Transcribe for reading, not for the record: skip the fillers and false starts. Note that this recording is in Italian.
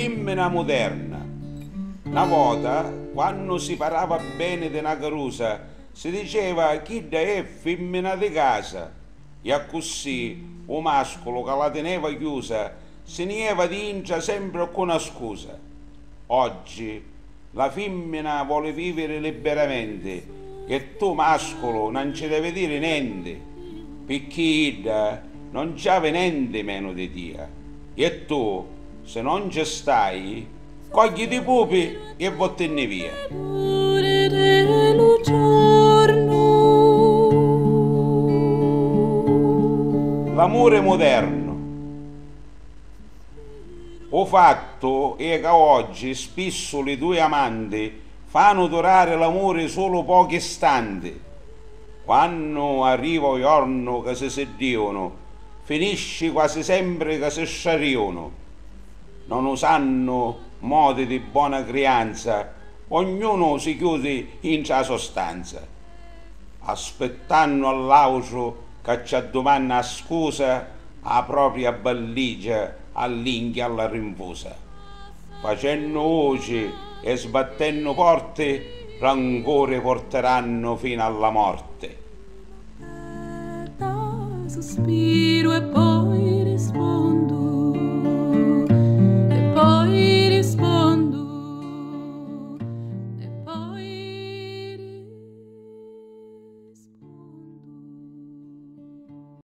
femmina moderna. Una volta, quando si parlava bene di una carusa, si diceva chi è femmina di casa, e così o mascolo che la teneva chiusa si nieva d'incia sempre con una scusa. Oggi la femmina vuole vivere liberamente e tu mascolo non ci devi dire niente, perché ida non c'è niente meno di te. E tu, se non ci stai, cogli i pupi e vattene via. L'amore moderno. O fatto è che oggi spesso le due amanti fanno durare l'amore solo pochi istanti. Quando arriva il giorno che si sedivano, finisce quasi sempre che si sciarivano. Non usano modi di buona crianza, ognuno si chiude in sua sostanza. Aspettando all'altro che ci domanda scusa a propria belligia all'inghia alla rinfusa. Facendo voci e sbattendo porte, rancore porteranno fino alla morte. Sospiro e poi rispondo.